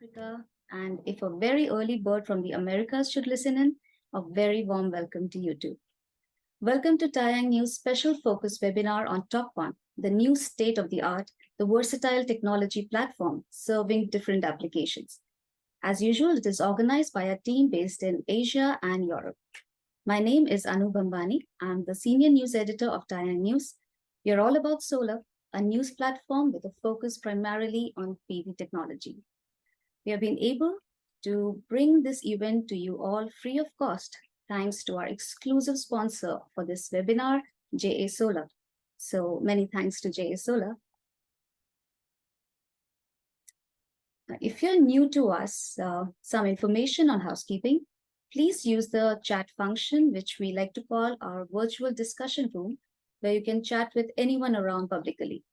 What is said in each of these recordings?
Africa, and if a very early bird from the Americas should listen in, a very warm welcome to you too. Welcome to TaiyangNews special focus webinar on TOPCon, the new state of the art, the versatile technology platform serving different applications. As usual, it is organized by a team based in Asia and Europe. My name is Anu Bambani. I'm the senior news editor of TaiyangNews. We're all about solar, a news platform with a focus primarily on PV technology. We have been able to bring this event to you all free of cost, thanks to our exclusive sponsor for this webinar, JA Solar. So many thanks to JA Solar. If you're new to us, some information on housekeeping, please use the chat function, which we like to call our virtual discussion room, where you can chat with anyone around publicly.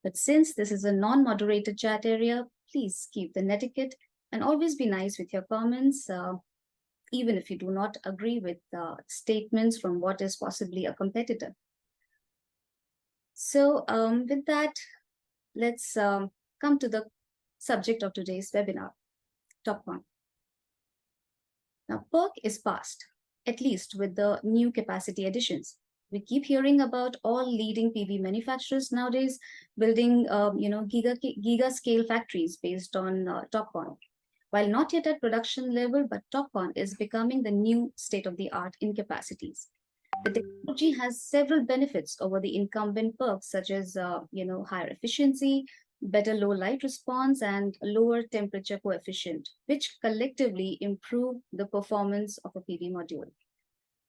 But since this is a non-moderated chat area, please keep the netiquette and always be nice with your comments, even if you do not agree with statements from what is possibly a competitor. So with that, let's come to the subject of today's webinar, TOPCon. Now, PERC is past, at least with the new capacity additions. We keep hearing about all leading PV manufacturers nowadays building, giga scale factories based on TOPCon. While not yet at production level, but TOPCon is becoming the new state of the art in capacities. The technology has several benefits over the incumbent PERCs, such as higher efficiency, better low light response, and lower temperature coefficient, which collectively improve the performance of a PV module.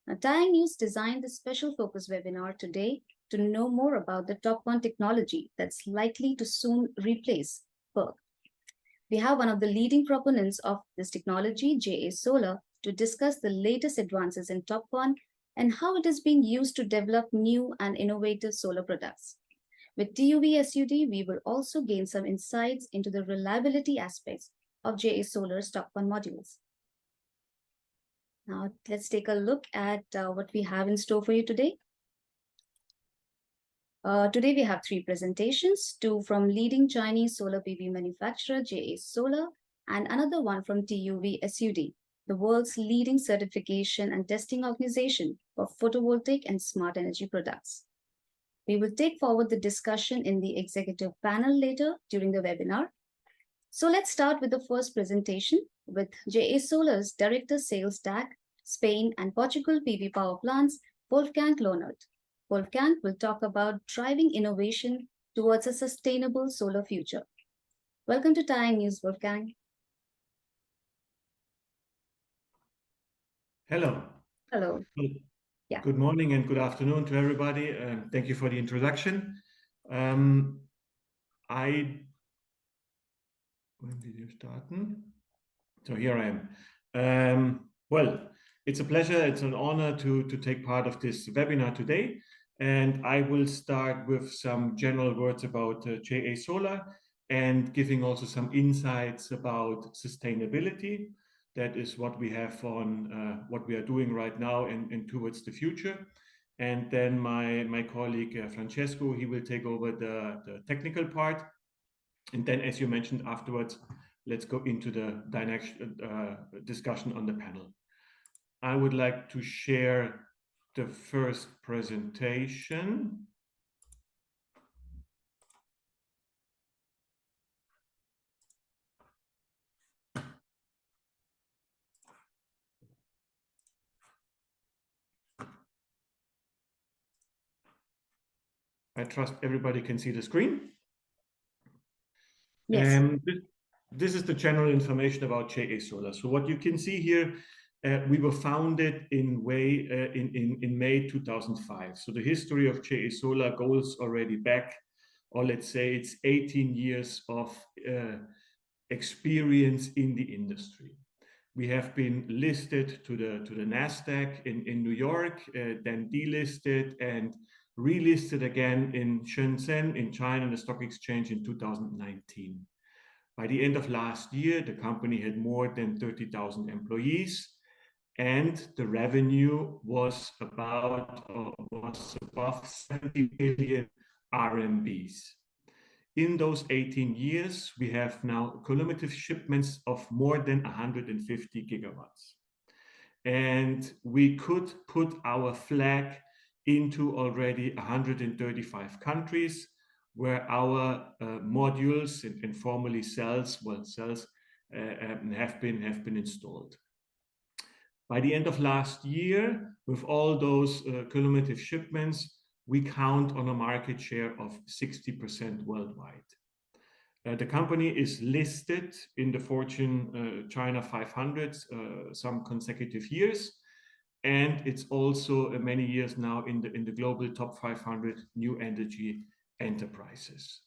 Now, TaiyangNews designed this special focus webinar today to know more about the TOPCon technology that's likely to soon replace PERC. We have one of the leading proponents of this technology, JA Solar, to discuss the latest advances in TOPCon and how it is being used to develop new and innovative solar products. With TUV SUD, we will also gain some insights into the reliability aspects of JA Solar's TOPCon modules. Now, let's take a look at what we have in store for you today. Today, we have three presentations, two from leading Chinese solar PV manufacturer, JA Solar, and another one from TUV SUD, the world's leading certification and testing organization for photovoltaic and smart energy products. We will take forward the discussion in the executive panel later during the webinar. So let's start with the first presentation with JA Solar's Director Sales DACH, Spain and Portugal PV Power Plants, Wolfgang Lohnert. Wolfgang will talk about driving innovation towards a sustainable solar future. Welcome to TaiyangNews, Wolfgang. Hello. Hello. Yeah. Good morning and good afternoon to everybody. Thank you for the introduction. When did you start? So here I am. Well, it's a pleasure, it's an honor to take part of this webinar today. And I will start with some general words about JA Solar and giving also some insights about sustainability. That is what we have on what we are doing right now and towards the future. And then my colleague Francesco, he will take over the technical part. And then, as you mentioned afterwards, let's go into the discussion on the panel. I would like to share the first presentation. I trust everybody can see the screen. Yes. This is the general information about JA Solar. So what you can see here, we were founded in May 2005. So the history of JA Solar goes already back, or let's say it's 18 years of experience in the industry. We have been listed to the NASDAQ in New York, then delisted and relisted again in Shenzhen in China, the stock exchange in 2019. By the end of last year, the company had more than 30,000 employees, and the revenue was above 70 billion RMBs. In those 18 years, we have now cumulative shipments of more than 150 gigawatts. And we could put our flag into already 135 countries where our modules and formerly cells, have been installed. By the end of last year, with all those cumulative shipments, we count on a market share of 60% worldwide. The company is listed in the Fortune China 500 some consecutive years, and it's also many years now in the global top 500 new energy enterprises.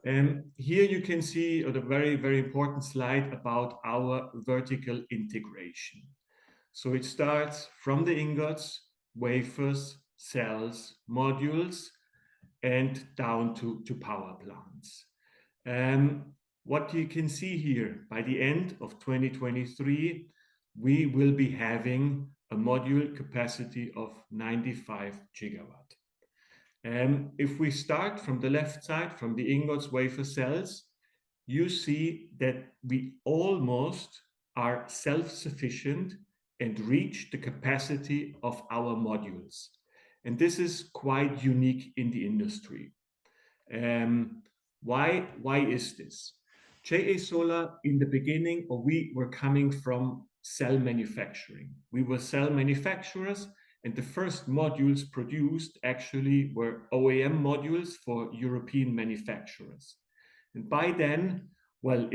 And here you can see a very, very important slide about our vertical integration. So it starts from the ingots, wafers, cells, modules, and down to power plants. What you can see here, by the end of 2023, we will be having a module capacity of 95 gigawatt. If we start from the left side, from the ingots, wafer, cells, you see that we almost are self-sufficient and reach the capacity of our modules. And this is quite unique in the industry. Why is this? JA Solar, in the beginning, we were coming from cell manufacturing. We were cell manufacturers, and the first modules produced actually were OEM modules for European manufacturers. And by then, well,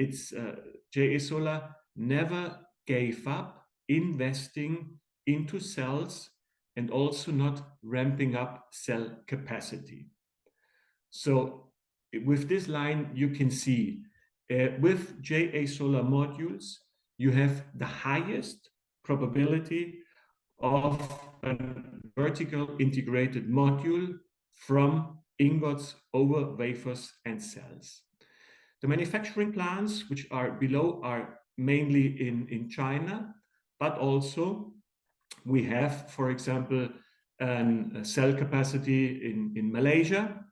JA Solar never gave up investing into cells and also not ramping up cell capacity. So with this line, you can see with JA Solar modules, you have the highest probability of a vertical integrated module from ingots over wafers and cells. The manufacturing plants, which are below, are mainly in China, but also we have, for example, a cell capacity in Malaysia,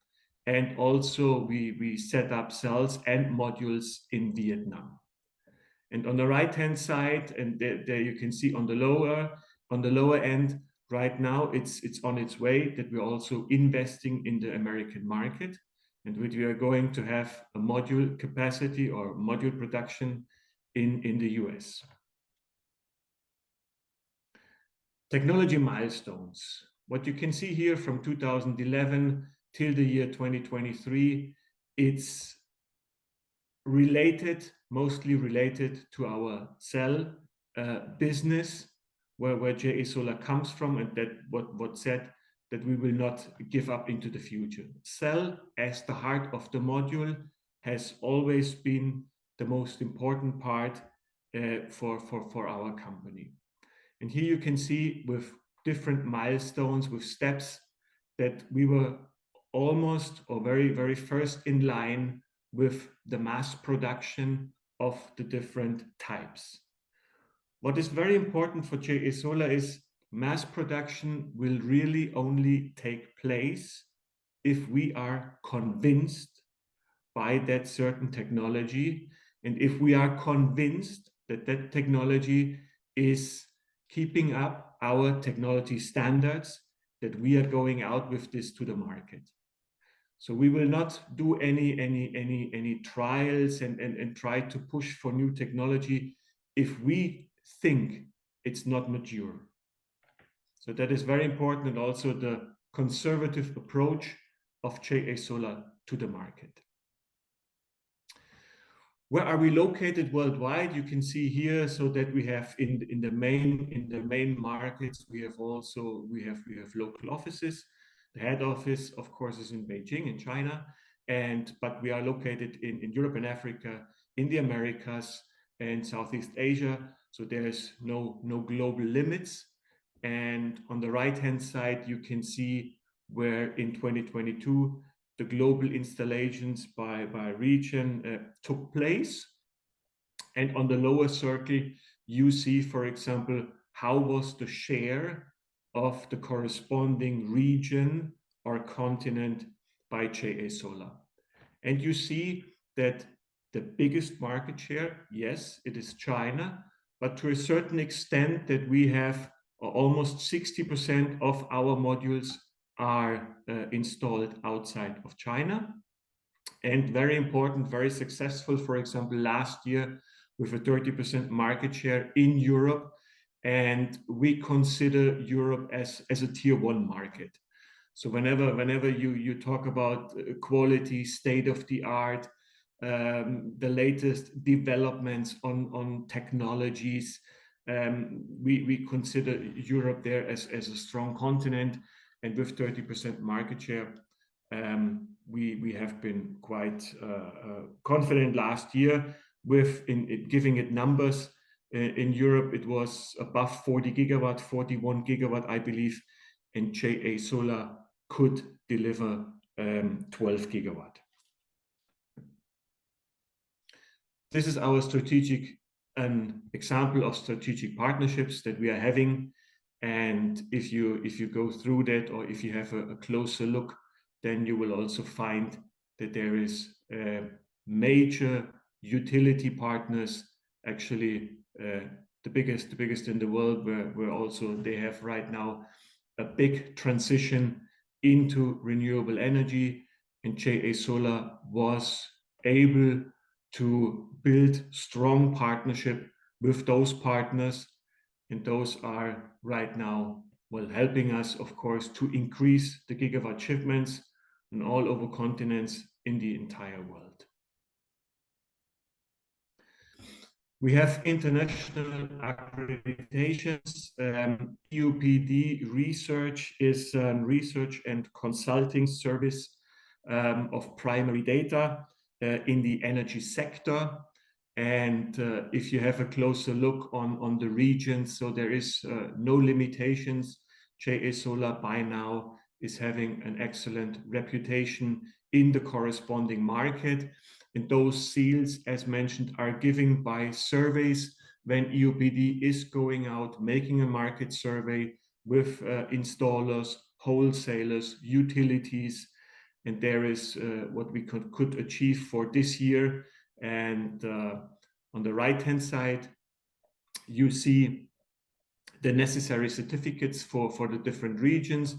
and also we set up cells and modules in Vietnam. And on the right-hand side, and there you can see on the lower end, right now it's on its way that we're also investing in the American market, and we are going to have a module capacity or module production in the US. Technology milestones. What you can see here from 2011 till the year 2023, it's mostly related to our cell business, where JA Solar comes from, and that what said that we will not give up into the future. Cell, as the heart of the module, has always been the most important part for our company. And here you can see with different milestones, with steps, that we were almost or very, very first in line with the mass production of the different types. What is very important for JA Solar is mass production will really only take place if we are convinced by that certain technology, and if we are convinced that that technology is keeping up our technology standards, that we are going out with this to the market. So we will not do any trials and try to push for new technology if we think it's not mature. So that is very important, and also the conservative approach of JA Solar to the market. Where are we located worldwide? You can see here, so that we have in the main markets, we have local offices. The head office, of course, is in Beijing, in China, but we are located in Europe and Africa, in the Americas, and Southeast Asia. So there is no global limits. And on the right-hand side, you can see where in 2022 the global installations by region took place. And on the lower circle, you see, for example, how was the share of the corresponding region or continent by JA Solar. And you see that the biggest market share, yes, it is China, but to a certain extent that we have almost 60% of our modules are installed outside of China. And very important, very successful, for example, last year with a 30% market share in Europe. And we consider Europe as a tier 1 market. So whenever you talk about quality, state of the art, the latest developments on technologies, we consider Europe there as a strong continent. And with 30% market share, we have been quite confident last year with giving it numbers. In Europe, it was above 40 gigawatt, 41 gigawatt, I believe, and JA Solar could deliver 12 gigawatt. This is our an example of strategic partnerships that we are having. And if you go through that, or if you have a closer look, then you will also find that there is major utility partners, actually the biggest in the world, where also they have right now a big transition into renewable energy, and JA Solar was able to build strong partnership with those partners, and those are right now, well, helping us, of course, to increase the gigawatt shipments in all over continents in the entire world. We have international accreditations. EUPD Research is a research and consulting service of primary data in the energy sector. And if you have a closer look on the regions, so there is no limitations. JA Solar by now is having an excellent reputation in the corresponding market. And those seals, as mentioned, are given by surveys when EUPD is going out, making a market survey with installers, wholesalers, utilities. And there is what we could achieve for this year. And on the right-hand side, you see the necessary certificates for the different regions.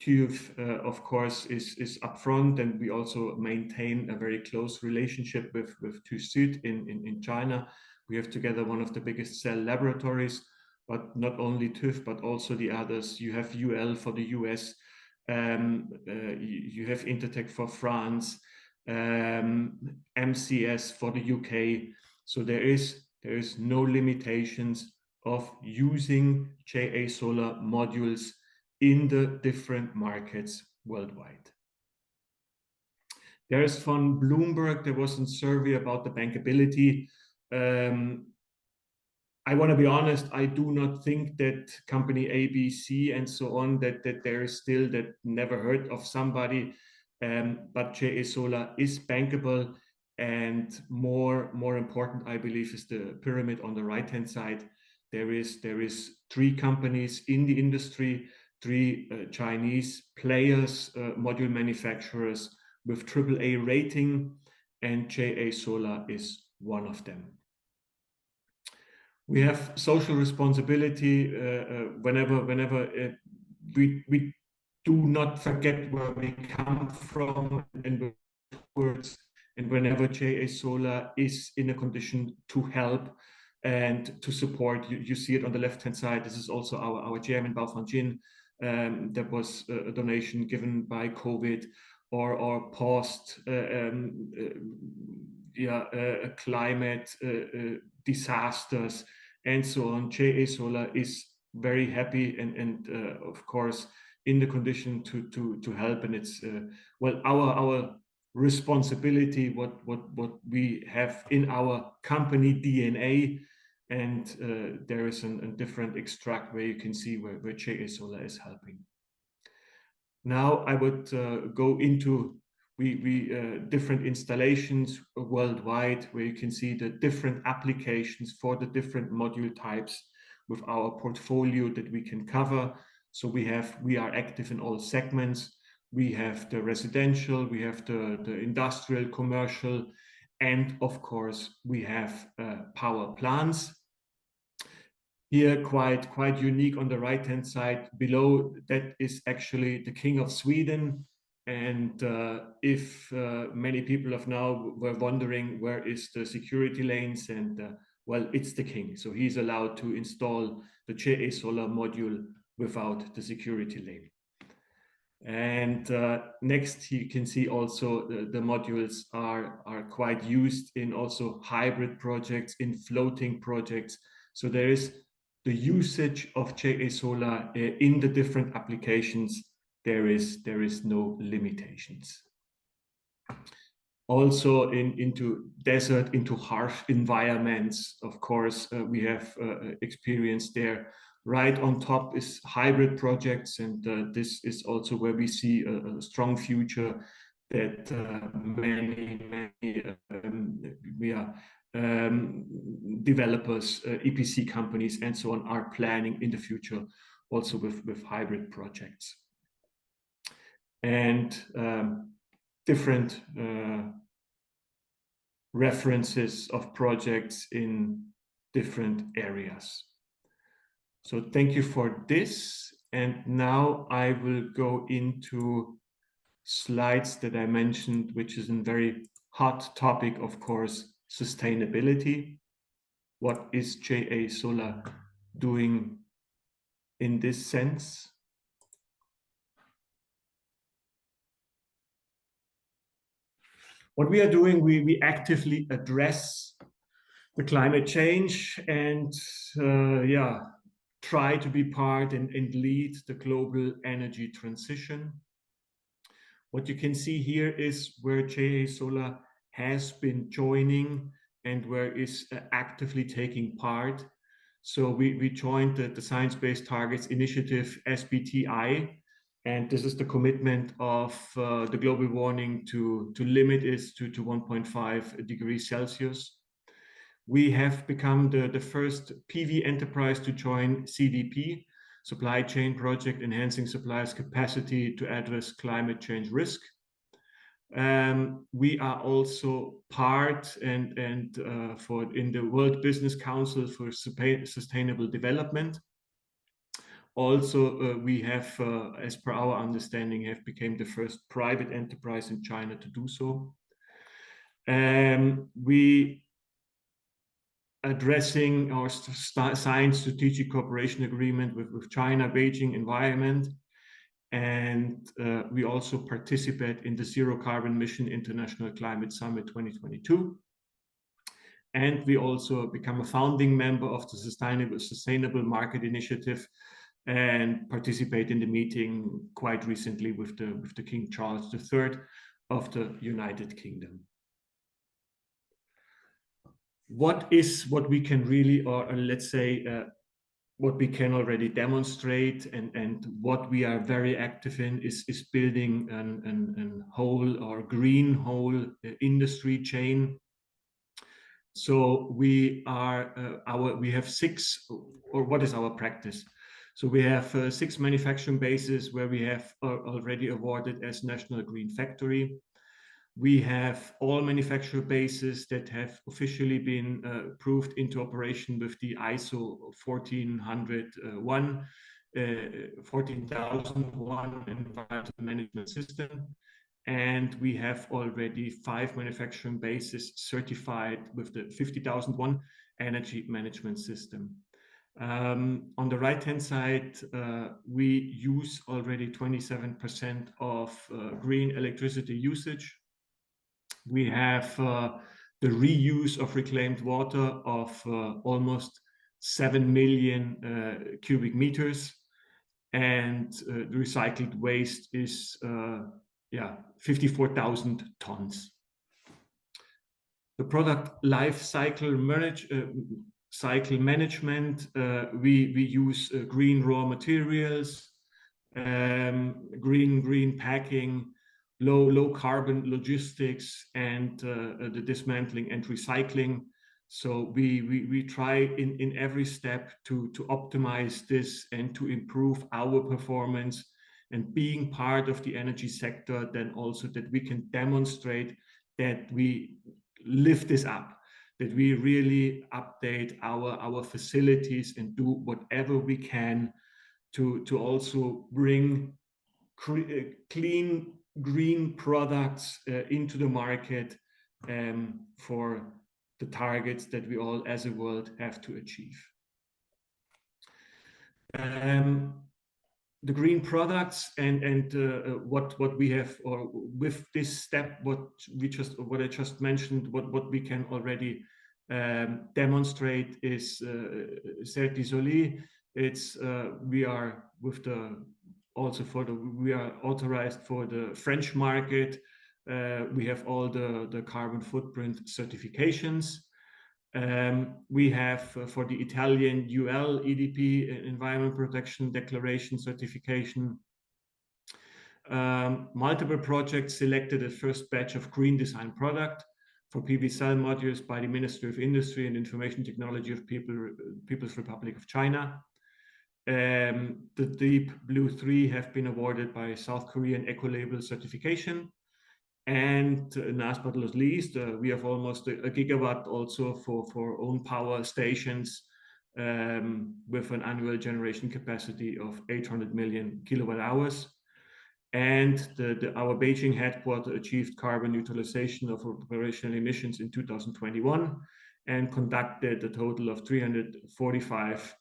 TÜV, of course, is upfront, and we also maintain a very close relationship with TÜV Süd in China. We have together one of the biggest cell laboratories, but not only TÜV, but also the others. You have UL for the US, you have Intertek for France, MCS for the UK. So there is no limitations of using JA Solar modules in the different markets worldwide. There is from Bloomberg, there was a survey about the bankability. I want to be honest, I do not think that company ABC and so on, that there is still that never heard of somebody, but JA Solar is bankable. And more important, I believe, is the pyramid on the right-hand side. There is 3 companies in the industry, 3 Chinese players, module manufacturers with AAA rating, and JA Solar is one of them. We have social responsibility whenever we do not forget where we come from and words, and whenever JA Solar is in a condition to help and to support. You see it on the left-hand side. This is also our Chairman, Baofangjin. There was a donation given by COVID or post climate disasters and so on. JA Solar is very happy and of course in the condition to help, and it's well our responsibility, what we have in our company DNA. And there is a different extract where you can see where JA Solar is helping. Now I would go into different installations worldwide, where you can see the different applications for the different module types with our portfolio that we can cover. So we are active in all segments. we have the residential, we have the industrial, commercial, and of course, we have power plants. Here, quite unique on the right-hand side below, that is actually the King of Sweden. And if many people have now were wondering where is the security lanes, and well, it's the king. So he's allowed to install the JA solar module without the security lane. And next, you can see also the modules are quite used in also hybrid projects, in floating projects. So there is the usage of JA solar in the different applications. There is no limitations. Also into desert, into harsh environments, of course, we have experience there. Right on top is hybrid projects, and this is also where we see a strong future that many developers, EPC companies, and so on are planning in the future, also with hybrid projects. And different references of projects in different areas. So thank you for this. And now I will go into slides that I mentioned, which is a very hot topic, of course, sustainability. What is JA Solar doing in this sense? What we are doing, we actively address the climate change and try to be part and lead the global energy transition. What you can see here is where JA Solar has been joining and where is actively taking part. So we joined the Science Based Targets Initiative, SBTI, and this is the commitment of the global warming to limit it to 1.5 degrees Celsius. We have become the first PV enterprise to join CDP, Supply Chain Project, enhancing suppliers' capacity to address climate change risk. We are also part and in the World Business Council for Sustainable Development. Also, we have, as per our understanding, have become the first private enterprise in China to do so. We addressing our science strategic cooperation agreement with China, Beijing Environment. And we also participate in the Zero Carbon Mission International Climate Summit 2022. And we also become a founding member of the Sustainable Market Initiative and participate in the meeting quite recently with the King Charles III of the United Kingdom. What we can really, or let's say, what we can already demonstrate and what we are very active in is building an whole or green whole industry chain. So we have six, or what is our practice? So we have 6 manufacturing bases where we have already awarded as National Green Factory. We have all manufacturer bases that have officially been approved into operation with the ISO 14001 environmental management system. And we have already 5 manufacturing bases certified with the 50001 energy management system. On the right-hand side, we use already 27% of green electricity usage. We have the reuse of reclaimed water of almost 7 million cubic meters, and the recycled waste is 54,000 tons. The product life cycle management, we use green raw materials, green packing, low carbon logistics, and the dismantling and recycling. So we try in every step to optimize this and to improve our performance and being part of the energy sector, then also that we can demonstrate that we lift this up, that we really update our facilities and do whatever we can to also bring clean, green products into the market for the targets that we all as a world have to achieve. The green products and what we have, or with this step, what I just mentioned, what we can already demonstrate is Certisoli. It's we are with the we are authorized for the French market. We have all the carbon footprint certifications. We have for the Italian UL EDP, Environment Protection Declaration certification. Multiple projects selected a first batch of green design product for PV cell modules by the Ministry of Industry and Information Technology of People's Republic of China. The DeepBlue 3 have been awarded by South Korean Ecolabel certification. And last but not least, we have almost a gigawatt also for own power stations with an annual generation capacity of 800 million kilowatt hours. And our Beijing headquarters achieved carbon neutralization of operational emissions in 2021 and conducted a total of 345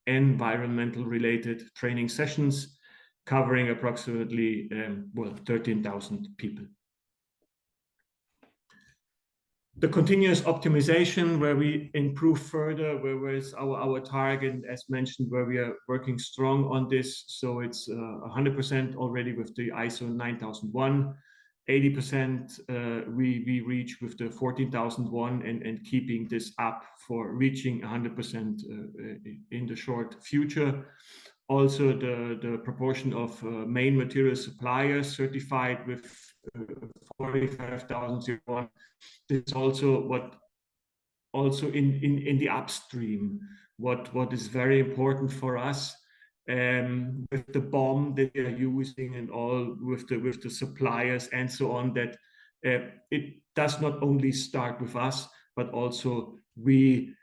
environmental related training sessions covering approximately 13,000 people. The continuous optimization, where we improve further, where is our target, as mentioned, where we are working strong on this. So it's 100% already with the ISO 9001, 80% we reach with the 14,001, and keeping this up for reaching 100% in the short future. Also, the proportion of main material suppliers certified with 45,001. This is also what in the upstream, what is very important for us, with the BOM that they are using and all with the suppliers and so on, that it does not only start with us, but also we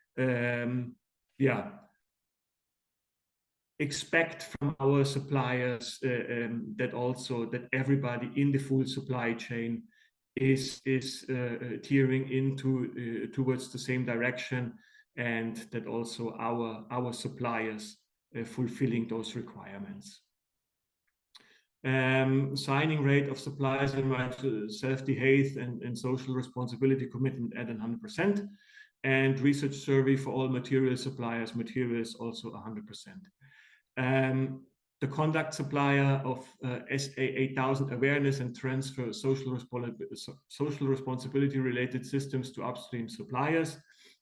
expect from our suppliers that everybody in the full supply chain is tearing into towards the same direction, and that also our suppliers fulfilling those requirements. Signing rate of suppliers and safety, health, and social responsibility commitment at 100%, and research survey for all material suppliers, materials also 100%. The conduct supplier of SA8000 awareness and transfer social responsibility related systems to upstream suppliers.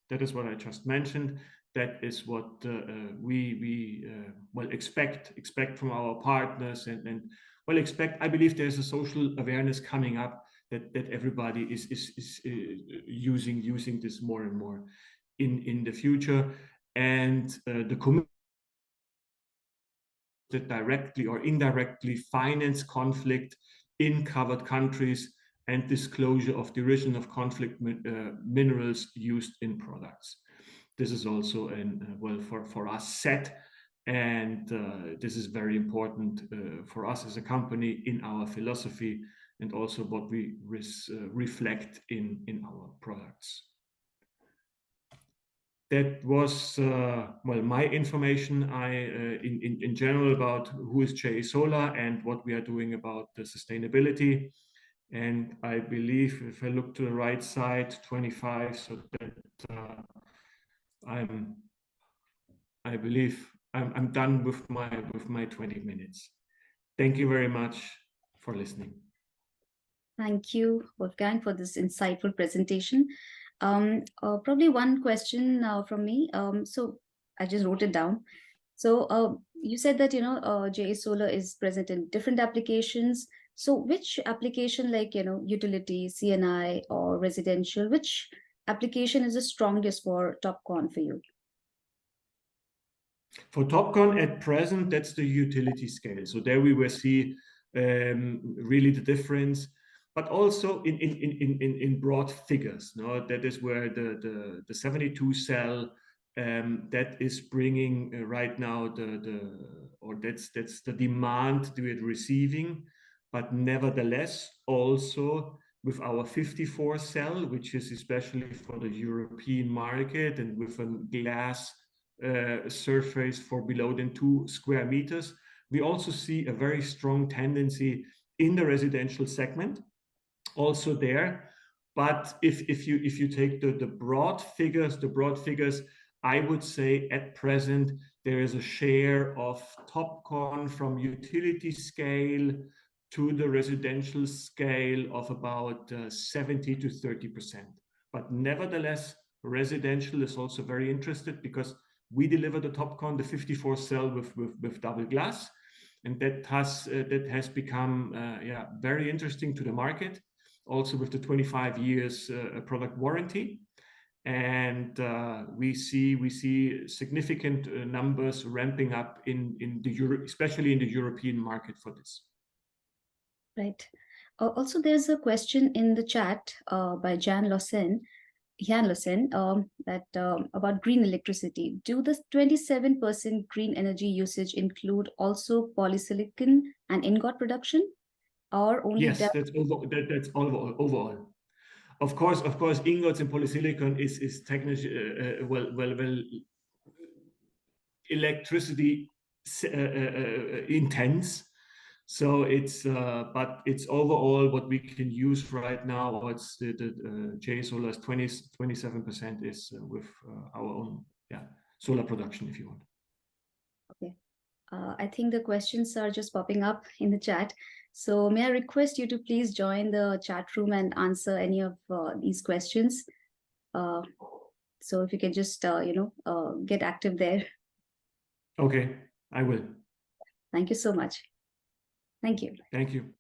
That is what I just mentioned. That is what we expect from our partners, and I believe there's a social awareness coming up that everybody is using this more and more in the future, and the community that directly or indirectly finance conflict in covered countries and disclosure of the origin of conflict minerals used in products. This is also for us set, and this is very important for us as a company in our philosophy, and also what we reflect in our products. That was my information. In general about who is JA Solar and what we are doing about the sustainability. And I believe if I look to the right side, 25, so that I believe I'm done with my 20 minutes. Thank you very much for listening. Thank you, Wolfgang, for this insightful presentation. Probably one question from me. So I just wrote it down. So you said that JA Solar is present in different applications. So which application, like utility, CNI, or residential, which application is the strongest for TOPCon for you? For TOPCon at present, that's the utility scale. So there we will see really the difference, but also in broad figures. No, that is where the 72 cell that is bringing right now that's the demand we're receiving, but nevertheless also with our 54 cell, which is especially for the European market and with a glass surface for below than 2 square meters. We also see a very strong tendency in the residential segment, also there. But if you take the broad figures, I would say at present there is a share of TOPCon from utility scale to the residential scale of about 70 to 30%. But nevertheless, residential is also very interested because we deliver the TOPCon, the 54 cell with double glass, and that has become very interesting to the market, also with the 25 years product warranty. And we see significant numbers ramping up in the especially in the European market for this. Right. Also, there's a question in the chat by Jan Lossen, about green electricity. Do the 27% green energy usage include also polysilicon and ingot production, or only? Yes, that's overall. Of course, ingots and polysilicon is technically well electricity intense. So it's but it's overall what we can use right now. It's the J Solar's 27% is with our own solar production, if you want. Okay. I think the questions are just popping up in the chat. So may I request you to please join the chat room and answer any of these questions. So if you can just get active there. Okay, I will. Thank you so much. Thank you. Thank you.